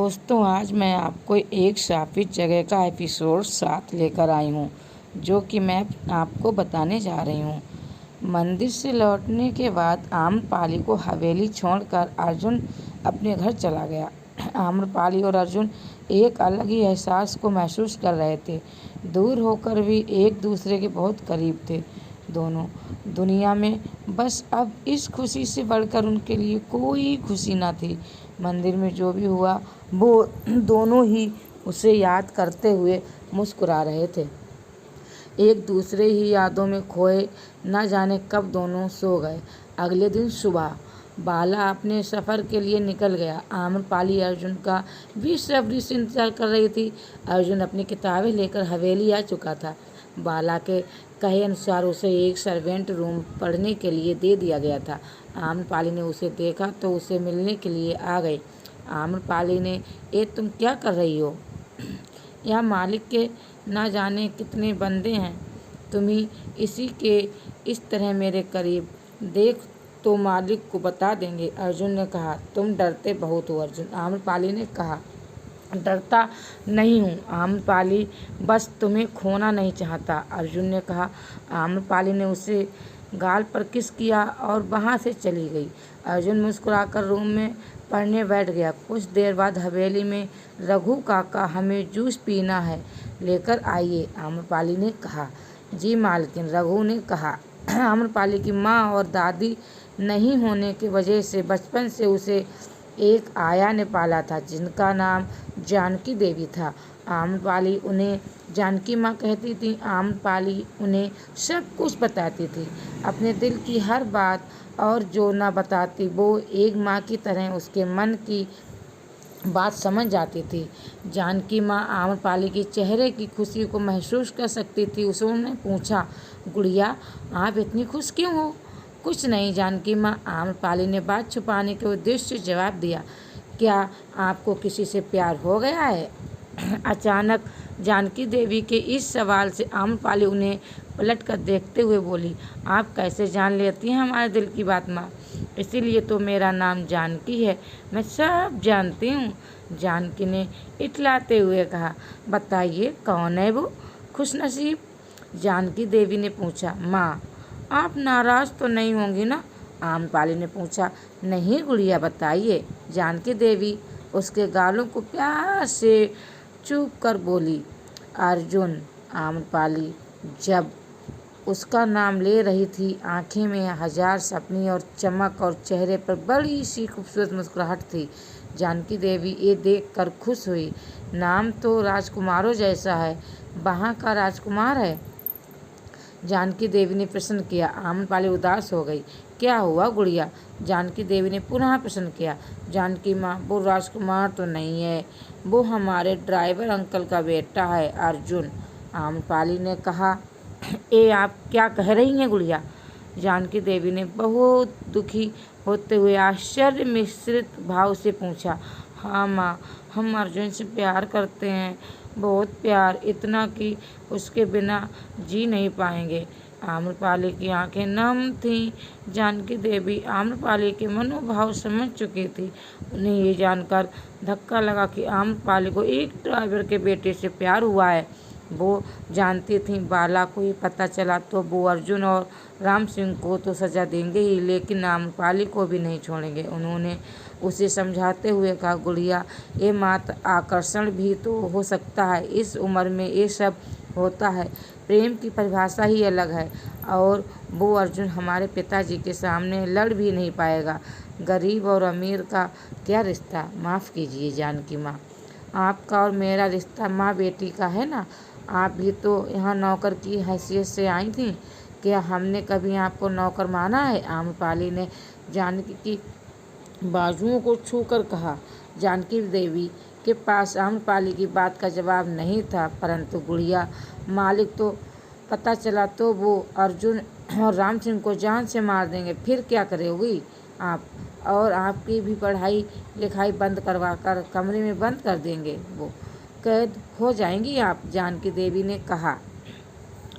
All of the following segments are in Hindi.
दोस्तों, आज मैं आपको एक शापित जगह का एपिसोड साथ लेकर आई हूँ, जो कि मैं आपको बताने जा रही हूँ। मंदिर से लौटने के बाद आम्रपाली को हवेली छोड़कर अर्जुन अपने घर चला गया। आम्रपाली और अर्जुन एक अलग ही एहसास को महसूस कर रहे थे। दूर होकर भी एक दूसरे के बहुत करीब थे दोनों। दुनिया में बस अब इस खुशी से बढ़कर उनके लिए कोई खुशी न थी। मंदिर में जो भी हुआ वो दोनों ही उसे याद करते हुए मुस्कुरा रहे थे। एक दूसरे ही यादों में खोए न जाने कब दोनों सो गए। अगले दिन सुबह बाला अपने सफ़र के लिए निकल गया। आम्रपाली अर्जुन का बेसब्री से इंतजार कर रही थी। अर्जुन अपनी किताबें लेकर हवेली आ चुका था। बाला के कहे अनुसार उसे एक सर्वेंट रूम पढ़ने के लिए दे दिया गया था। आम्रपाली ने उसे देखा तो उसे मिलने के लिए आ गई। आम्रपाली ने, ए तुम क्या कर रही हो? यहाँ मालिक के ना जाने कितने बंदे हैं, तुम ही इसी के इस तरह मेरे करीब देख तो मालिक को बता देंगे। अर्जुन ने कहा, तुम डरते बहुत हो अर्जुन। आम्रपाली ने कहा, डरता नहीं हूँ आम्रपाली, बस तुम्हें खोना नहीं चाहता। अर्जुन ने कहा। आम्रपाली ने उसे गाल पर किस किया और वहाँ से चली गई। अर्जुन मुस्कुराकर रूम में पढ़ने बैठ गया। कुछ देर बाद हवेली में, रघु काका हमें जूस पीना है, लेकर आइए, आम्रपाली ने कहा। जी मालकिन, रघु ने कहा। आम्रपाली की माँ और दादी नहीं होने की वजह से बचपन से उसे एक आया ने पाला था, जिनका नाम जानकी देवी था। आम्रपाली उन्हें जानकी माँ कहती थी। आम्रपाली उन्हें सब कुछ बताती थी, अपने दिल की हर बात, और जो ना बताती वो एक माँ की तरह उसके मन की बात समझ जाती थी। जानकी माँ आम्रपाली के चेहरे की खुशी को महसूस कर सकती थी। उसने पूछा, गुड़िया आप इतनी खुश क्यों हो? कुछ नहीं जानकी माँ, आम्रपाली ने बात छुपाने के उद्देश्य से जवाब दिया। क्या आपको किसी से प्यार हो गया है? अचानक जानकी देवी के इस सवाल से आम्रपाली उन्हें पलट कर देखते हुए बोली, आप कैसे जान लेती हैं हमारे दिल की बात माँ? इसीलिए तो मेरा नाम जानकी है, मैं सब जानती हूँ। जानकी ने इतलाते हुए कहा। बताइए कौन है वो खुशनसीब? जानकी देवी ने पूछा। माँ, आप नाराज़ तो नहीं होंगी ना? आम्रपाली ने पूछा। नहीं गुड़िया, बताइए। जानकी देवी उसके गालों को प्यार से चूप कर बोली। अर्जुन। आम्रपाली जब उसका नाम ले रही थी, आंखें में हजार सपने और चमक, और चेहरे पर बड़ी सी खूबसूरत मुस्कुराहट थी। जानकी देवी ये देखकर खुश हुई। नाम तो राजकुमारों जैसा है, वहाँ का राजकुमार है? जानकी देवी ने प्रश्न किया। आम्रपाली उदास हो गई। क्या हुआ गुड़िया? जानकी देवी ने पुनः प्रश्न किया। जानकी माँ, वो राजकुमार तो नहीं है, वो हमारे ड्राइवर अंकल का बेटा है अर्जुन। आम्रपाली ने कहा। ए आप क्या कह रही हैं गुड़िया? जानकी देवी ने बहुत दुखी होते हुए आश्चर्य मिश्रित भाव से पूछा। हाँ माँ, हम अर्जुन से प्यार करते हैं, बहुत प्यार, इतना कि उसके बिना जी नहीं पाएंगे। आम्रपाली की आंखें नम थीं। जानकी देवी आम्रपाली के मनोभाव समझ चुकी थी। उन्हें ये जानकर धक्का लगा कि आम्रपाली को एक ड्राइवर के बेटे से प्यार हुआ है। वो जानती थी बाला को ये पता चला तो वो अर्जुन और राम सिंह को तो सज़ा देंगे ही, लेकिन आम्रपाली को भी नहीं छोड़ेंगे। उन्होंने उसे समझाते हुए कहा, गुड़िया ये मात्र आकर्षण भी तो हो सकता है, इस उम्र में ये सब होता है, प्रेम की परिभाषा ही अलग है, और वो अर्जुन हमारे पिताजी के सामने लड़ भी नहीं पाएगा। गरीब और अमीर का क्या रिश्ता? माफ़ कीजिए जानकी माँ, आपका और मेरा रिश्ता माँ बेटी का है ना। आप भी तो यहाँ नौकर की हैसियत से आई थी, क्या हमने कभी आपको नौकर माना है? आम्रपाली ने जानकी की बाजुओं को छूकर कहा। जानकी देवी के पास आम्रपाली की बात का जवाब नहीं था, परंतु गुड़िया मालिक तो पता चला तो वो अर्जुन और राम सिंह को जान से मार देंगे, फिर क्या करोगी आप? और आपकी भी पढ़ाई लिखाई बंद करवा कर कमरे में बंद कर देंगे, वो कैद हो जाएंगी आप, जानकी देवी ने कहा।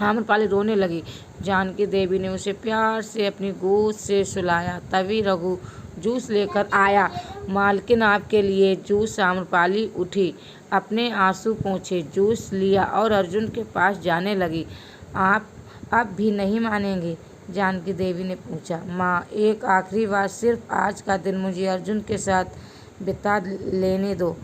आम्रपाली रोने लगी। जानकी देवी ने उसे प्यार से अपनी गोद से सुलाया। तभी रघु जूस लेकर आया। मालकिन आपके लिए जूस। आम्रपाली उठी, अपने आंसू पोंछे, जूस लिया और अर्जुन के पास जाने लगी। आप अब भी नहीं मानेंगे? जानकी देवी ने पूछा। माँ, एक आखिरी बार, सिर्फ आज का दिन मुझे अर्जुन के साथ बिता लेने दो।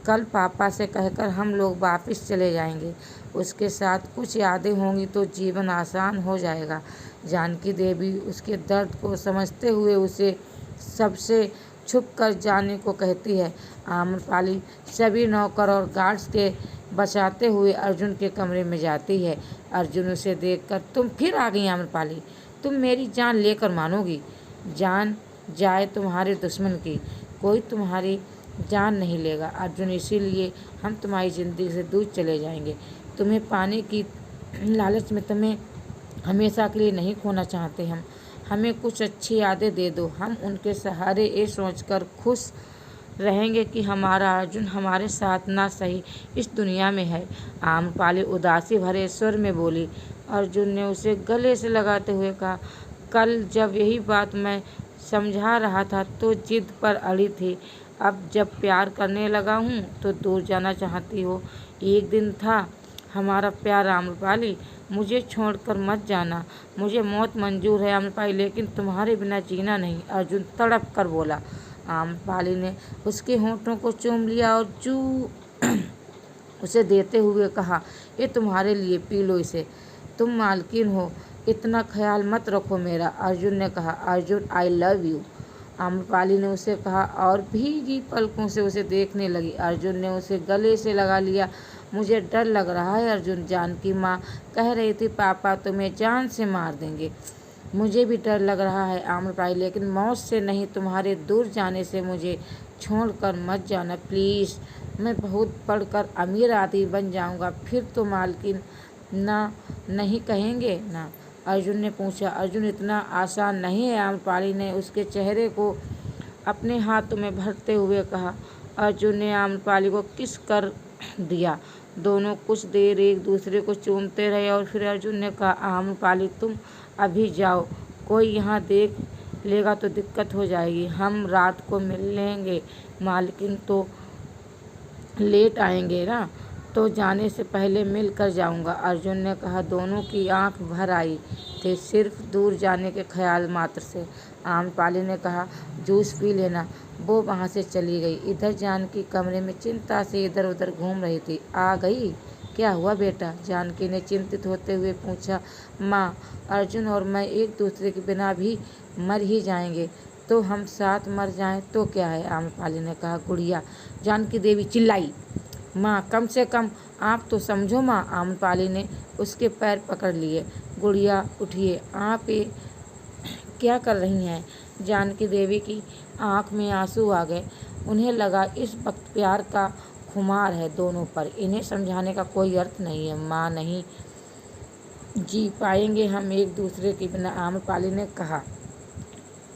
कल पापा से कहकर हम लोग वापस चले जाएंगे। उसके साथ कुछ यादें होंगी तो जीवन आसान हो जाएगा। जानकी देवी उसके दर्द को समझते हुए उसे सबसे छुप कर जाने को कहती है। आम्रपाली सभी नौकर और गार्ड्स के बचाते हुए अर्जुन के कमरे में जाती है। अर्जुन उसे देखकर, तुम फिर आ गई आम्रपाली, तुम मेरी जान लेकर मानोगी? जान जाए तुम्हारे दुश्मन की, कोई तुम्हारी जान नहीं लेगा अर्जुन, इसीलिए हम तुम्हारी ज़िंदगी से दूर चले जाएंगे। तुम्हें पाने की लालच में तुम्हें हमेशा के लिए नहीं खोना चाहते हम। हमें कुछ अच्छी यादें दे दो, हम उनके सहारे ये सोचकर खुश रहेंगे कि हमारा अर्जुन हमारे साथ ना सही इस दुनिया में है। आम्रपाली उदासी भरे स्वर में बोली। अर्जुन ने उसे गले से लगाते हुए कहा, कल जब यही बात मैं समझा रहा था तो जिद पर अड़ी थी, अब जब प्यार करने लगा हूँ तो दूर जाना चाहती हो। एक दिन था हमारा प्यार आम्रपाली, मुझे छोड़कर मत जाना। मुझे मौत मंजूर है आम्रपाली, लेकिन तुम्हारे बिना जीना नहीं, अर्जुन तड़प कर बोला। आम्रपाली ने उसके होंठों को चूम लिया और उसे देते हुए कहा, ये तुम्हारे लिए, पी लो इसे, तुम मालकिन हो, इतना ख्याल मत रखो मेरा। अर्जुन ने कहा, Arjun I love you. Amrapali ने उसे कहा और भीगी पलकों से उसे देखने लगी। अर्जुन ने उसे गले से लगा लिया। मुझे डर लग रहा है अर्जुन, जानकी माँ कह रही थी पापा तुम्हें जान से मार देंगे। मुझे भी डर लग रहा है आम्रपाली, लेकिन मौत से नहीं, तुम्हारे दूर जाने से। मुझे छोड़कर मत जाना प्लीज़, मैं बहुत पढ़कर अमीर आदमी बन जाऊंगा, फिर तो मालकिन ना नहीं कहेंगे ना? अर्जुन ने पूछा। अर्जुन, इतना आसान नहीं है, आम्रपाली ने उसके चेहरे को अपने हाथों में भरते हुए कहा। अर्जुन ने आम्रपाली को किस कर दिया। दोनों कुछ देर एक दूसरे को चूमते रहे और फिर अर्जुन ने कहा, आम्रपाली तुम अभी जाओ, कोई यहाँ देख लेगा तो दिक्कत हो जाएगी। हम रात को मिल लेंगे, मालकिन तो लेट आएंगे ना, तो जाने से पहले मिल कर जाऊँगा। अर्जुन ने कहा। दोनों की आंख भर आई थे सिर्फ दूर जाने के ख्याल मात्र से। आम्रपाली ने कहा, जूस पी लेना। वो वहाँ से चली गई। इधर जानकी कमरे में चिंता से इधर उधर घूम रही थी। आ गई? क्या हुआ बेटा? जानकी ने चिंतित होते हुए पूछा। माँ, अर्जुन और मैं एक दूसरे के बिना भी मर ही जाएंगे, तो हम साथ मर जाएं तो क्या है? आम्रपाली ने कहा। गुड़िया, जानकी देवी चिल्लाई। माँ, कम से कम आप तो समझो माँ। आम्रपाली ने उसके पैर पकड़ लिए। गुड़िया उठिए, आप ये क्या कर रही हैं? जानकी देवी की आंख में आंसू आ गए। उन्हें लगा इस वक्त प्यार का खुमार है दोनों पर, इन्हें समझाने का कोई अर्थ नहीं है। माँ, नहीं जी पाएंगे हम एक दूसरे के बिना, आम्रपाली ने कहा।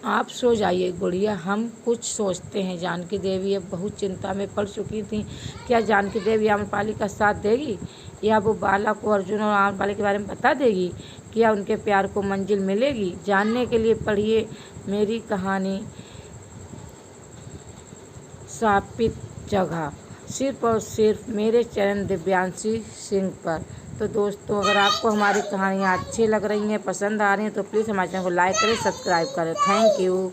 आप सो जाइए गुड़िया, हम कुछ सोचते हैं। जानकी देवी अब बहुत चिंता में पड़ चुकी थी। क्या जानकी देवी आम्रपाली का साथ देगी, या वो बाला को अर्जुन और आम्रपाली के बारे में बता देगी? क्या उनके प्यार को मंजिल मिलेगी? जानने के लिए पढ़िए मेरी कहानी शापित जगह, सिर्फ और सिर्फ मेरे चैनल दिव्यांशी सिंह पर। तो दोस्तों, अगर आपको हमारी कहानियाँ अच्छी लग रही हैं, पसंद आ रही हैं, तो प्लीज़ हमारे चैनल को लाइक करें, सब्सक्राइब करें। Thank you.